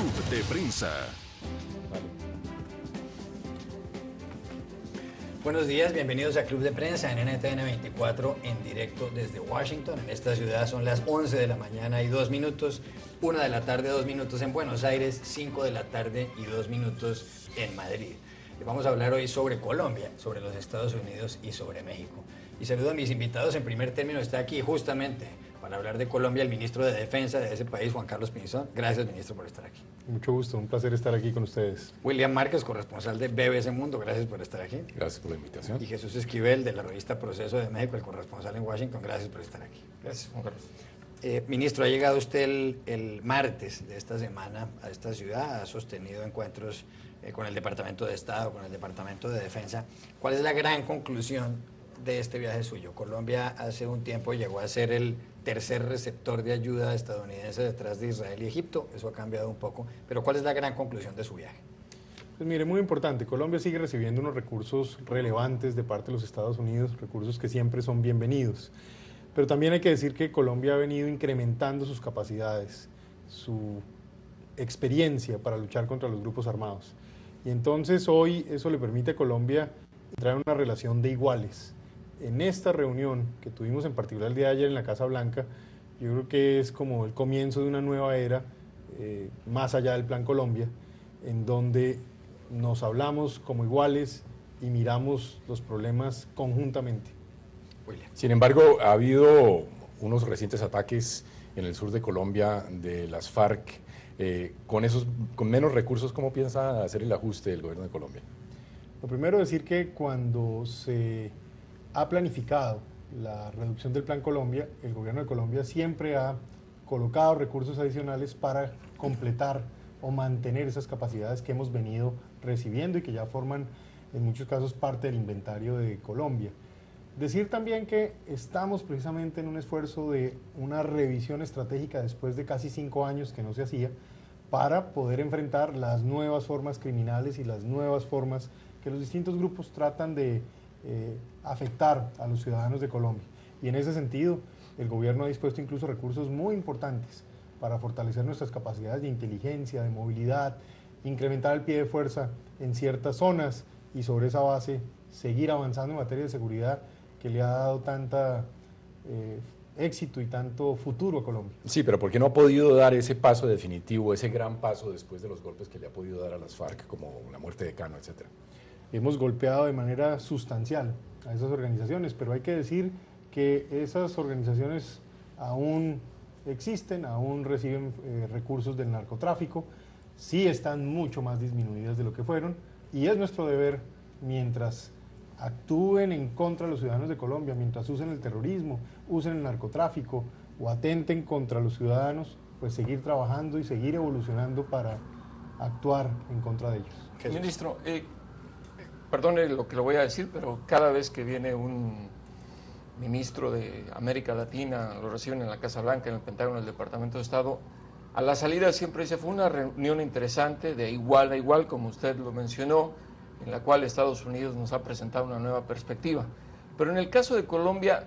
Club de Prensa. Buenos días, bienvenidos a Club de Prensa en NTN 24 en directo desde Washington. En esta ciudad son las 11 de la mañana y 2 minutos, 1 de la tarde 2 minutos en Buenos Aires, 5 de la tarde y 2 minutos en Madrid. Y vamos a hablar hoy sobre Colombia, sobre los Estados Unidos y sobre México. Y saludo a mis invitados. En primer término está aquí justamente para hablar de Colombia el ministro de Defensa de ese país, Juan Carlos Pinzón. Gracias, ministro, por estar aquí. Mucho gusto, un placer estar aquí con ustedes. William Márquez, corresponsal de BBC Mundo, gracias por estar aquí. Gracias por la invitación. Y Jesús Esquivel, de la revista Proceso de México, el corresponsal en Washington, gracias por estar aquí. Gracias, Juan Carlos. Ministro, ha llegado usted el martes de esta semana a esta ciudad, ha sostenido encuentros con el Departamento de Estado, con el Departamento de Defensa. ¿Cuál es la gran conclusión de este viaje suyo? Colombia hace un tiempo llegó a ser el tercer receptor de ayuda estadounidense detrás de Israel y Egipto. Eso ha cambiado un poco, pero ¿cuál es la gran conclusión de su viaje? Pues mire, muy importante, Colombia sigue recibiendo unos recursos relevantes de parte de los Estados Unidos, recursos que siempre son bienvenidos. Pero también hay que decir que Colombia ha venido incrementando sus capacidades, su experiencia para luchar contra los grupos armados. Y entonces hoy eso le permite a Colombia entrar en una relación de iguales. En esta reunión que tuvimos en particular el día de ayer en la Casa Blanca, yo creo que es como el comienzo de una nueva era, más allá del Plan Colombia, en donde nos hablamos como iguales y miramos los problemas conjuntamente. Sin embargo, ha habido unos recientes ataques en el sur de Colombia de las FARC. Con menos recursos, ¿cómo piensa hacer el ajuste del gobierno de Colombia? Lo primero es decir que cuando se ha planificado la reducción del Plan Colombia, el gobierno de Colombia siempre ha colocado recursos adicionales para completar o mantener esas capacidades que hemos venido recibiendo y que ya forman en muchos casos parte del inventario de Colombia. Decir también que estamos precisamente en un esfuerzo de una revisión estratégica después de casi 5 años que no se hacía para poder enfrentar las nuevas formas criminales y las nuevas formas que los distintos grupos tratan de afectar a los ciudadanos de Colombia. Y en ese sentido, el gobierno ha dispuesto incluso recursos muy importantes para fortalecer nuestras capacidades de inteligencia, de movilidad, incrementar el pie de fuerza en ciertas zonas y sobre esa base seguir avanzando en materia de seguridad que le ha dado tanta éxito y tanto futuro a Colombia. Sí, pero ¿por qué no ha podido dar ese paso definitivo, ese gran paso después de los golpes que le ha podido dar a las FARC, como la muerte de Cano, etcétera? Hemos golpeado de manera sustancial a esas organizaciones, pero hay que decir que esas organizaciones aún existen, aún reciben recursos del narcotráfico, sí están mucho más disminuidas de lo que fueron, y es nuestro deber, mientras actúen en contra de los ciudadanos de Colombia, mientras usen el terrorismo, usen el narcotráfico o atenten contra los ciudadanos, pues seguir trabajando y seguir evolucionando para actuar en contra de ellos. Jesús. Ministro, perdone lo que le voy a decir, pero cada vez que viene un ministro de América Latina, lo reciben en la Casa Blanca, en el Pentágono, en el Departamento de Estado, a la salida siempre dice, fue una reunión interesante, de igual a igual, como usted lo mencionó, en la cual Estados Unidos nos ha presentado una nueva perspectiva. Pero en el caso de Colombia,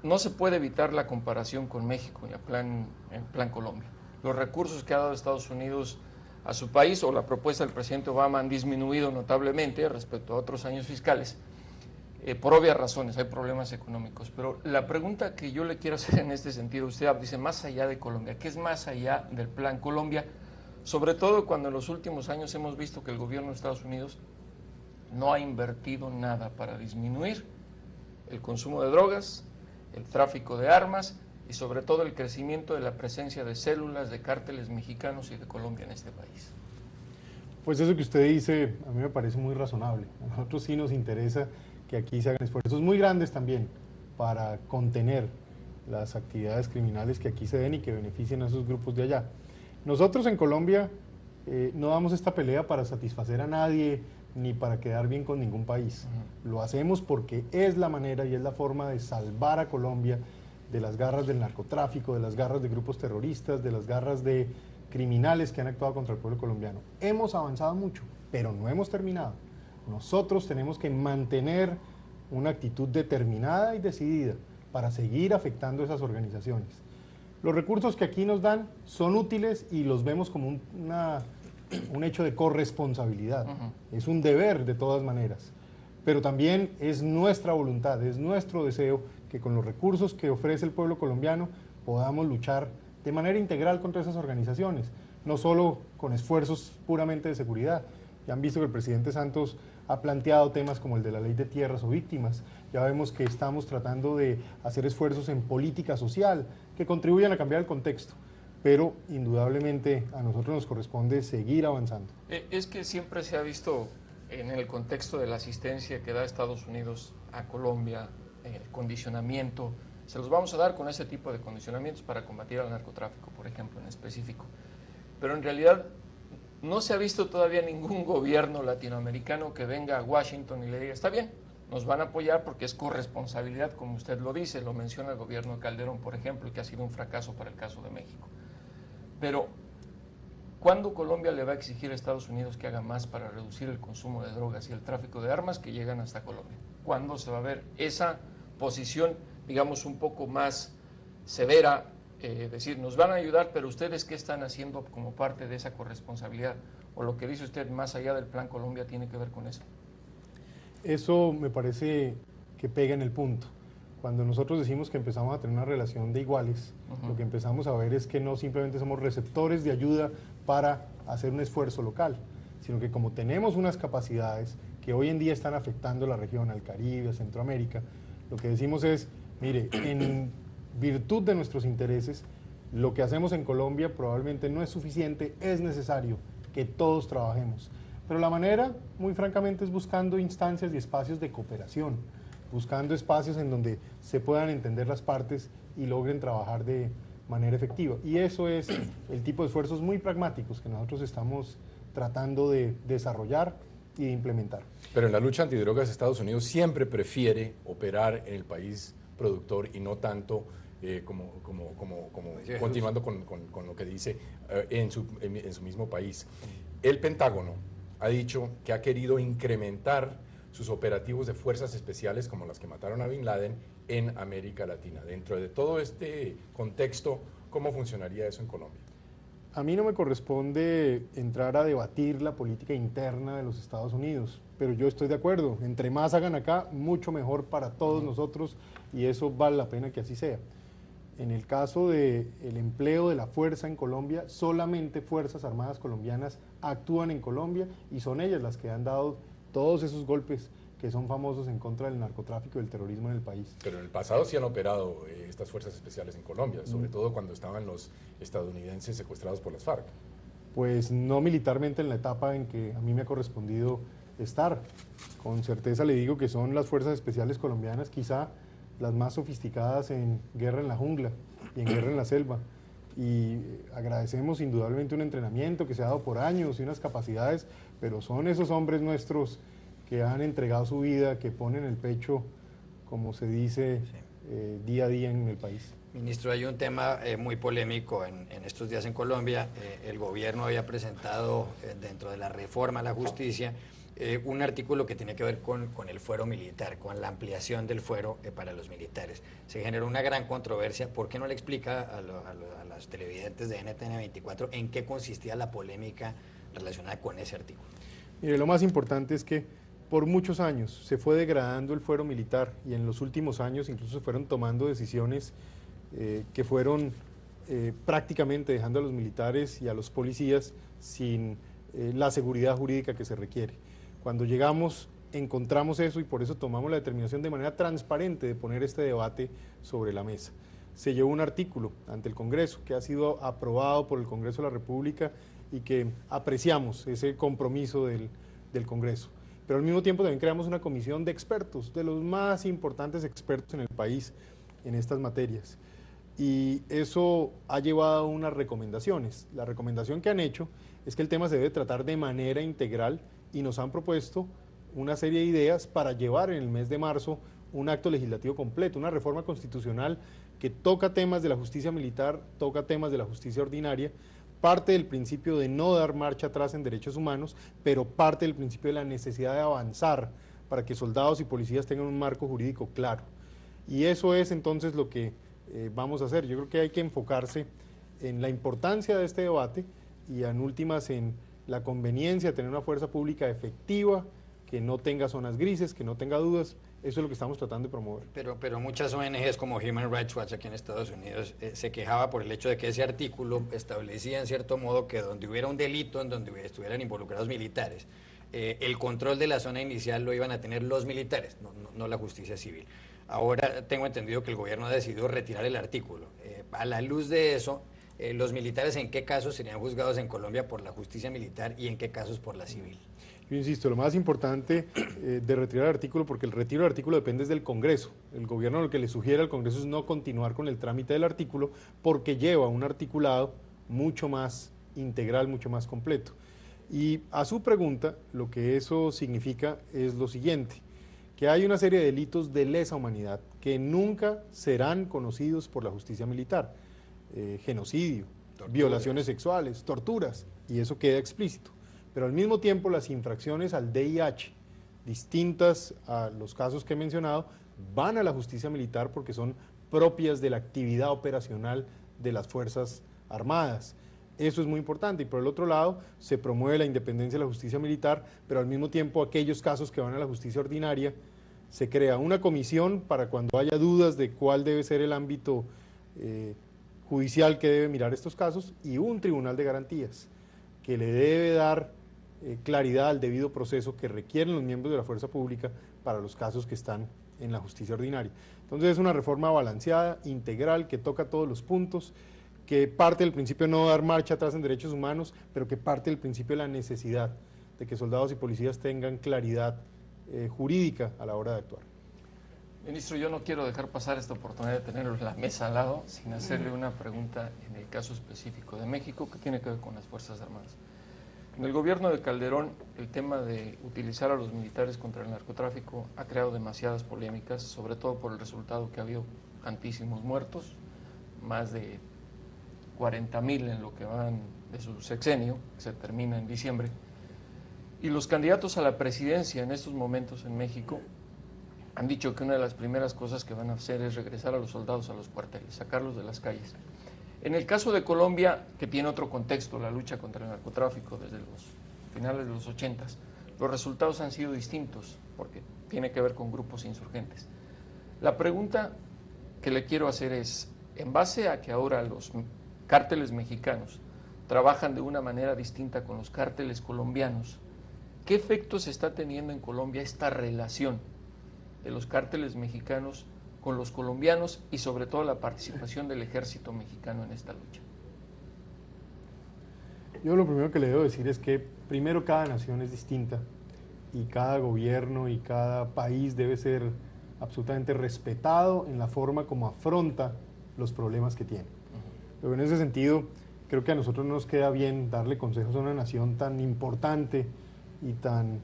no se puede evitar la comparación con México en el Plan Colombia. Los recursos que ha dado Estados Unidos a su país o la propuesta del presidente Obama han disminuido notablemente respecto a otros años fiscales, por obvias razones, hay problemas económicos. Pero la pregunta que yo le quiero hacer en este sentido, usted dice más allá de Colombia, ¿qué es más allá del Plan Colombia? Sobre todo cuando en los últimos años hemos visto que el gobierno de Estados Unidos no ha invertido nada para disminuir el consumo de drogas, el tráfico de armas y sobre todo el crecimiento de la presencia de células de cárteles mexicanos y de Colombia en este país. Pues eso que usted dice a mí me parece muy razonable. A nosotros sí nos interesa que aquí se hagan esfuerzos muy grandes también para contener las actividades criminales que aquí se den y que beneficien a esos grupos de allá. Nosotros en Colombia no damos esta pelea para satisfacer a nadie ni para quedar bien con ningún país. Lo hacemos porque es la manera y es la forma de salvar a Colombia de las garras del narcotráfico, de las garras de grupos terroristas, de las garras de criminales que han actuado contra el pueblo colombiano. Hemos avanzado mucho, pero no hemos terminado. Nosotros tenemos que mantener una actitud determinada y decidida para seguir afectando esas organizaciones. Los recursos que aquí nos dan son útiles y los vemos como un hecho de corresponsabilidad. Es un deber de todas maneras. Pero también es nuestra voluntad, es nuestro deseo que con los recursos que ofrece el pueblo colombiano podamos luchar de manera integral contra esas organizaciones, no solo con esfuerzos puramente de seguridad. Ya han visto que el presidente Santos ha planteado temas como el de la ley de tierras o víctimas. Ya vemos que estamos tratando de hacer esfuerzos en política social que contribuyan a cambiar el contexto. Pero indudablemente a nosotros nos corresponde seguir avanzando. Es que siempre se ha visto en el contexto de la asistencia que da Estados Unidos a Colombia, el condicionamiento, se los vamos a dar con ese tipo de condicionamientos para combatir al narcotráfico, por ejemplo, en específico. Pero en realidad no se ha visto todavía ningún gobierno latinoamericano que venga a Washington y le diga, está bien, nos van a apoyar porque es corresponsabilidad, como usted lo dice, lo menciona el gobierno de Calderón, por ejemplo, y que ha sido un fracaso para el caso de México. Pero, ¿cuándo Colombia le va a exigir a Estados Unidos que haga más para reducir el consumo de drogas y el tráfico de armas que llegan hasta Colombia? ¿Cuándo se va a ver esa posición, digamos, un poco más severa? Decir, nos van a ayudar, pero ustedes ¿qué están haciendo como parte de esa corresponsabilidad? O lo que dice usted, más allá del Plan Colombia, tiene que ver con eso. Eso me parece que pega en el punto. Cuando nosotros decimos que empezamos a tener una relación de iguales, lo que empezamos a ver es que no simplemente somos receptores de ayuda para hacer un esfuerzo local, sino que como tenemos unas capacidades que hoy en día están afectando la región, al Caribe, a Centroamérica, lo que decimos es, mire, en virtud de nuestros intereses, lo que hacemos en Colombia probablemente no es suficiente, es necesario que todos trabajemos. Pero la manera, muy francamente, es buscando instancias y espacios de cooperación, buscando espacios en donde se puedan entender las partes y logren trabajar de manera efectiva. Y eso es el tipo de esfuerzos muy pragmáticos que nosotros estamos tratando de desarrollar y de implementar. Pero en la lucha antidrogas, Estados Unidos siempre prefiere operar en el país productor y no tanto continuando con lo que dice en su mismo país. El Pentágono ha dicho que ha querido incrementar sus operativos de fuerzas especiales como las que mataron a Bin Laden en América Latina. Dentro de todo este contexto, ¿cómo funcionaría eso en Colombia? A mí no me corresponde entrar a debatir la política interna de los Estados Unidos, pero yo estoy de acuerdo. Entre más hagan acá, mucho mejor para todos nosotros y eso vale la pena que así sea. En el caso del empleo de la fuerza en Colombia, solamente Fuerzas Armadas colombianas actúan en Colombia y son ellas las que han dado todos esos golpes que son famosos en contra del narcotráfico y del terrorismo en el país. Pero en el pasado sí han operado estas fuerzas especiales en Colombia, sobre todo cuando estaban los estadounidenses secuestrados por las FARC. Pues no militarmente en la etapa en que a mí me ha correspondido estar. Con certeza le digo que son las fuerzas especiales colombianas quizá las más sofisticadas en guerra en la jungla y en guerra en la selva. Y agradecemos indudablemente un entrenamiento que se ha dado por años y unas capacidades, pero son esos hombres nuestros que han entregado su vida, que ponen el pecho, como se dice, día a día en el país. Ministro, hay un tema muy polémico en estos días en Colombia. El gobierno había presentado dentro de la reforma a la justicia un artículo que tiene que ver con el fuero militar, con la ampliación del fuero para los militares. Se generó una gran controversia. ¿Por qué no le explica a los televidentes de NTN 24 en qué consistía la polémica relacionada con ese artículo? Mire, lo más importante es que por muchos años se fue degradando el fuero militar y en los últimos años incluso se fueron tomando decisiones que fueron prácticamente dejando a los militares y a los policías sin la seguridad jurídica que se requiere. Cuando llegamos encontramos eso y por eso tomamos la determinación de manera transparente de poner este debate sobre la mesa. Se llevó un artículo ante el Congreso que ha sido aprobado por el Congreso de la República y que apreciamos ese compromiso del Congreso. Pero al mismo tiempo también creamos una comisión de expertos, de los más importantes expertos en el país en estas materias. Y eso ha llevado a unas recomendaciones. La recomendación que han hecho es que el tema se debe tratar de manera integral y nos han propuesto una serie de ideas para llevar en el mes de marzo un acto legislativo completo, una reforma constitucional que toca temas de la justicia militar, toca temas de la justicia ordinaria, parte del principio de no dar marcha atrás en derechos humanos, pero parte del principio de la necesidad de avanzar para que soldados y policías tengan un marco jurídico claro. Y eso es entonces lo que vamos a hacer. Yo creo que hay que enfocarse en la importancia de este debate y en últimas en la conveniencia de tener una fuerza pública efectiva, que no tenga zonas grises, que no tenga dudas. Eso es lo que estamos tratando de promover. Pero muchas ONGs como Human Rights Watch aquí en Estados Unidos se quejaba por el hecho de que ese artículo establecía en cierto modo que donde hubiera un delito, en donde estuvieran involucrados militares, el control de la zona inicial lo iban a tener los militares, no la justicia civil. Ahora tengo entendido que el gobierno ha decidido retirar el artículo. A la luz de eso, los militares, ¿en qué casos serían juzgados en Colombia por la justicia militar y en qué casos por la civil? Yo insisto, lo más importante de retirar el artículo, porque el retiro del artículo depende del Congreso. El gobierno lo que le sugiere al Congreso es no continuar con el trámite del artículo porque lleva un articulado mucho más integral, mucho más completo. Y a su pregunta, lo que eso significa es lo siguiente, que hay una serie de delitos de lesa humanidad que nunca serán conocidos por la justicia militar. Genocidio, violaciones sexuales, torturas, y eso queda explícito. Pero al mismo tiempo las infracciones al DIH, distintas a los casos que he mencionado, van a la justicia militar porque son propias de la actividad operacional de las Fuerzas Armadas. Eso es muy importante. Y por el otro lado, se promueve la independencia de la justicia militar, pero al mismo tiempo aquellos casos que van a la justicia ordinaria, se crea una comisión para cuando haya dudas de cuál debe ser el ámbito judicial que debe mirar estos casos, y un tribunal de garantías que le debe dar claridad al debido proceso que requieren los miembros de la fuerza pública para los casos que están en la justicia ordinaria. Entonces es una reforma balanceada, integral, que toca todos los puntos, que parte del principio de no dar marcha atrás en derechos humanos, pero que parte del principio de la necesidad de que soldados y policías tengan claridad jurídica a la hora de actuar. Ministro, yo no quiero dejar pasar esta oportunidad de tenerlo en la mesa al lado sin hacerle una pregunta en el caso específico de México que tiene que ver con las Fuerzas Armadas. En el gobierno de Calderón, el tema de utilizar a los militares contra el narcotráfico ha creado demasiadas polémicas, sobre todo por el resultado que ha habido tantísimos muertos, más de 40,000 en lo que van de su sexenio, que se termina en diciembre. Y los candidatos a la presidencia en estos momentos en México han dicho que una de las primeras cosas que van a hacer es regresar a los soldados a los cuarteles, sacarlos de las calles. En el caso de Colombia, que tiene otro contexto, la lucha contra el narcotráfico desde los finales de los 80s, los resultados han sido distintos, porque tiene que ver con grupos insurgentes. La pregunta que le quiero hacer es, en base a que ahora los cárteles mexicanos trabajan de una manera distinta con los cárteles colombianos, ¿qué efectos está teniendo en Colombia esta relación de los cárteles mexicanos con los colombianos y sobre todo la participación del ejército mexicano en esta lucha? Yo lo primero que le debo decir es que primero cada nación es distinta y cada gobierno y cada país debe ser absolutamente respetado en la forma como afronta los problemas que tiene. Pero en ese sentido creo que a nosotros no nos queda bien darle consejos a una nación tan importante y tan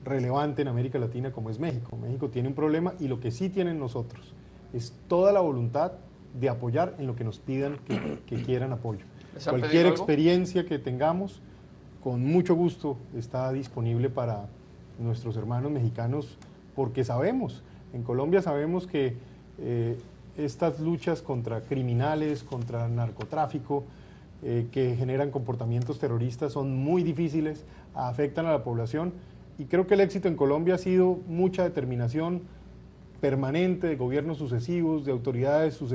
relevante en América Latina como es México. México tiene un problema y lo que sí tienen nosotros es toda la voluntad de apoyar en lo que nos pidan que quieran apoyo. Cualquier experiencia que tengamos, con mucho gusto está disponible para nuestros hermanos mexicanos, porque sabemos, en Colombia sabemos que estas luchas contra criminales, contra narcotráfico, que generan comportamientos terroristas son muy difíciles, afectan a la población, y creo que el éxito en Colombia ha sido mucha determinación permanente de gobiernos sucesivos, de autoridades sucesivas.